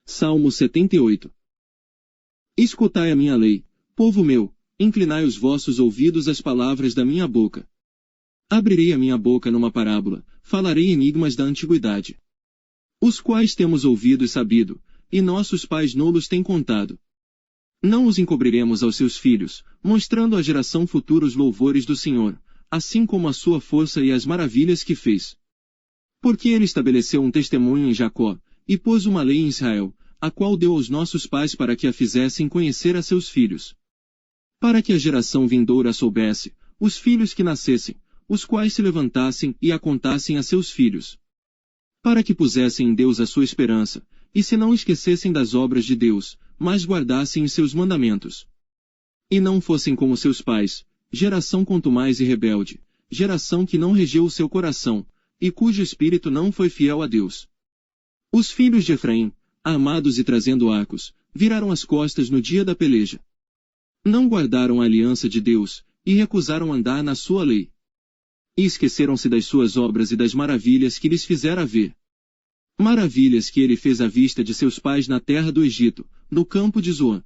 Salmo 78. Escutai a minha lei, povo meu, inclinai os vossos ouvidos às palavras da minha boca. Abrirei a minha boca numa parábola, falarei enigmas da antiguidade, os quais temos ouvido e sabido, e nossos pais nos têm contado. Não os encobriremos aos seus filhos, mostrando à geração futura os louvores do Senhor, assim como a sua força e as maravilhas que fez. Porque ele estabeleceu um testemunho em Jacó, e pôs uma lei em Israel, a qual deu aos nossos pais para que a fizessem conhecer a seus filhos. Para que a geração vindoura soubesse, os filhos que nascessem, os quais se levantassem e a contassem a seus filhos. Para que pusessem em Deus a sua esperança, e se não esquecessem das obras de Deus, mas guardassem os seus mandamentos. E não fossem como seus pais, geração contumaz e rebelde, geração que não regeu o seu coração, e cujo espírito não foi fiel a Deus. Os filhos de Efraim, armados e trazendo arcos, viraram as costas no dia da peleja. Não guardaram a aliança de Deus, e recusaram andar na sua lei. E esqueceram-se das suas obras e das maravilhas que lhes fizera ver. Maravilhas que ele fez à vista de seus pais na terra do Egito, no campo de Zoan.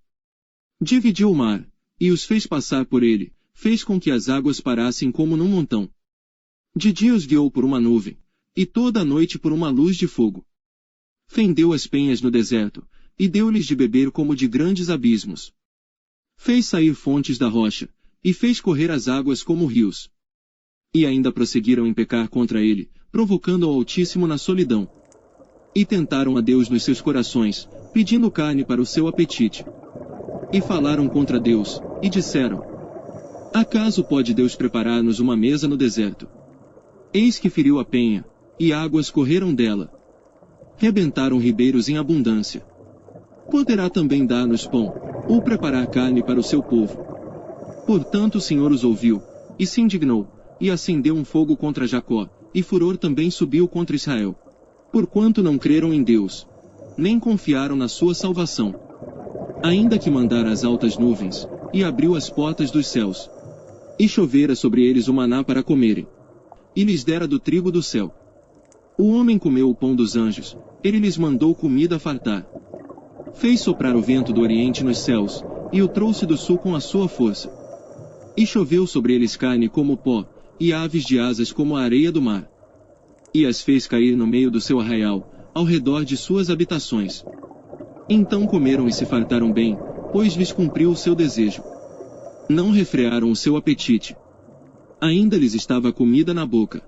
Dividiu o mar, e os fez passar por ele, fez com que as águas parassem como num montão. De dia os guiou por uma nuvem, e toda a noite por uma luz de fogo. Fendeu as penhas no deserto, e deu-lhes de beber como de grandes abismos. Fez sair fontes da rocha, e fez correr as águas como rios. E ainda prosseguiram em pecar contra ele, provocando ao Altíssimo na solidão. E tentaram a Deus nos seus corações, pedindo carne para o seu apetite. E falaram contra Deus, e disseram: acaso pode Deus preparar-nos uma mesa no deserto? Eis que feriu a penha, e águas correram dela. Rebentaram ribeiros em abundância. Poderá também dar-nos pão, ou preparar carne para o seu povo. Portanto o Senhor os ouviu, e se indignou, e acendeu um fogo contra Jacó, e furor também subiu contra Israel. Porquanto não creram em Deus, nem confiaram na sua salvação. Ainda que mandara as altas nuvens, e abriu as portas dos céus, e chovera sobre eles o maná para comerem, e lhes dera do trigo do céu. O homem comeu o pão dos anjos, ele lhes mandou comida a fartar. Fez soprar o vento do oriente nos céus, e o trouxe do sul com a sua força. E choveu sobre eles carne como pó, e aves de asas como a areia do mar. E as fez cair no meio do seu arraial, ao redor de suas habitações. Então comeram e se fartaram bem, pois lhes cumpriu o seu desejo. Não refrearam o seu apetite. Ainda lhes estava a comida na boca.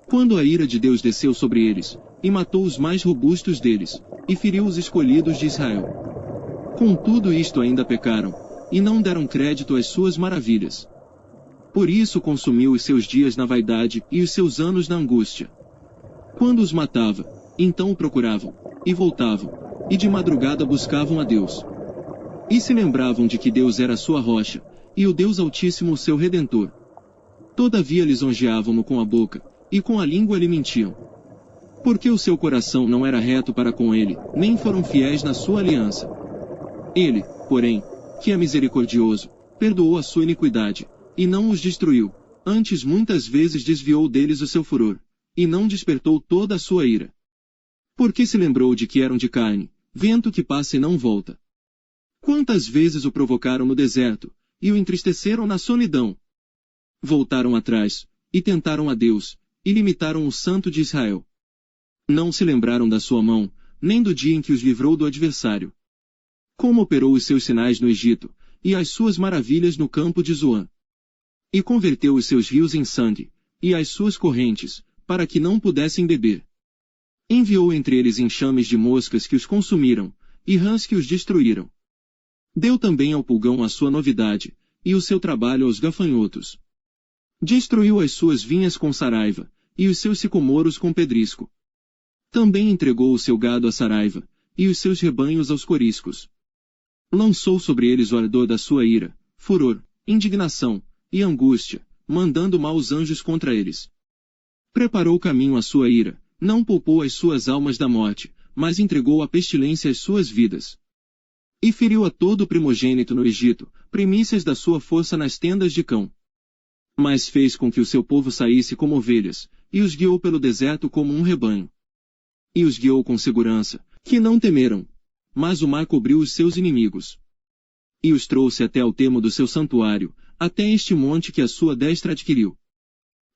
Quando a ira de Deus desceu sobre eles, e matou os mais robustos deles, e feriu os escolhidos de Israel. Com tudo isto ainda pecaram, e não deram crédito às suas maravilhas. Por isso consumiu os seus dias na vaidade e os seus anos na angústia. Quando os matava, então o procuravam, e voltavam, e de madrugada buscavam a Deus. E se lembravam de que Deus era a sua rocha, e o Deus Altíssimo o seu Redentor. Todavia lisonjeavam-no com a boca, e com a língua lhe mentiam. Porque o seu coração não era reto para com ele, nem foram fiéis na sua aliança. Ele, porém, que é misericordioso, perdoou a sua iniquidade, e não os destruiu, antes muitas vezes desviou deles o seu furor, e não despertou toda a sua ira. Porque se lembrou de que eram de carne, vento que passa e não volta. Quantas vezes o provocaram no deserto, e o entristeceram na solidão? Voltaram atrás, e tentaram a Deus, e limitaram o Santo de Israel. Não se lembraram da sua mão, nem do dia em que os livrou do adversário. Como operou os seus sinais no Egito, e as suas maravilhas no campo de Zoan. E converteu os seus rios em sangue, e as suas correntes, para que não pudessem beber. Enviou entre eles enxames de moscas que os consumiram, e rãs que os destruíram. Deu também ao pulgão a sua novidade, e o seu trabalho aos gafanhotos. Destruiu as suas vinhas com saraiva, e os seus sicomoros com pedrisco. Também entregou o seu gado à saraiva, e os seus rebanhos aos coriscos. Lançou sobre eles o ardor da sua ira, furor, indignação, e angústia, mandando maus anjos contra eles. Preparou caminho à sua ira, não poupou as suas almas da morte, mas entregou à pestilência as suas vidas. E feriu a todo o primogênito no Egito, primícias da sua força nas tendas de cão. Mas fez com que o seu povo saísse como ovelhas, e os guiou pelo deserto como um rebanho. E os guiou com segurança, que não temeram, mas o mar cobriu os seus inimigos. E os trouxe até ao termo do seu santuário, até este monte que a sua destra adquiriu.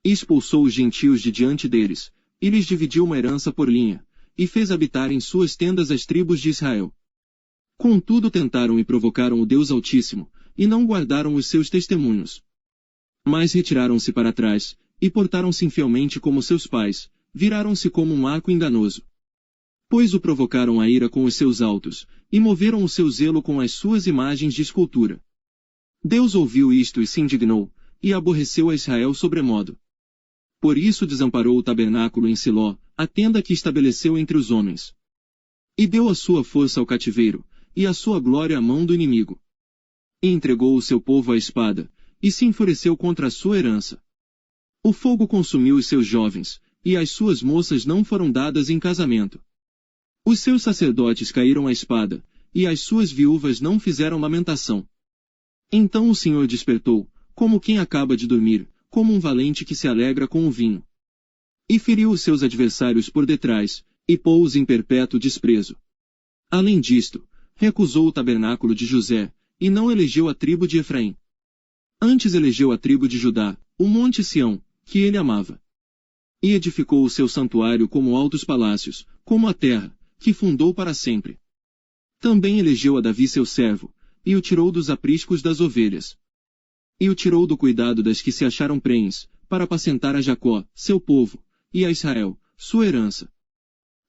E expulsou os gentios de diante deles, e lhes dividiu uma herança por linha, e fez habitar em suas tendas as tribos de Israel. Contudo tentaram e provocaram o Deus Altíssimo, e não guardaram os seus testemunhos. Mas retiraram-se para trás, e portaram-se infielmente como seus pais, viraram-se como um arco enganoso. Pois o provocaram a ira com os seus altos, e moveram o seu zelo com as suas imagens de escultura. Deus ouviu isto e se indignou, e aborreceu a Israel sobremodo. Por isso desamparou o tabernáculo em Siló, a tenda que estabeleceu entre os homens. E deu a sua força ao cativeiro, e a sua glória à mão do inimigo. E entregou o seu povo à espada, e se enfureceu contra a sua herança. O fogo consumiu os seus jovens, e as suas moças não foram dadas em casamento. Os seus sacerdotes caíram à espada, e as suas viúvas não fizeram lamentação. Então o Senhor despertou, como quem acaba de dormir, como um valente que se alegra com o vinho. E feriu os seus adversários por detrás, e pô-os em perpétuo desprezo. Além disto, recusou o tabernáculo de José, e não elegeu a tribo de Efraim. Antes elegeu a tribo de Judá, o monte Sião, que ele amava. E edificou o seu santuário como altos palácios, como a terra, que fundou para sempre. Também elegeu a Davi seu servo, e o tirou dos apriscos das ovelhas. E o tirou do cuidado das que se acharam prenhes, para apacentar a Jacó, seu povo, e a Israel, sua herança.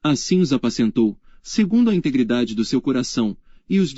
Assim os apacentou, segundo a integridade do seu coração, e os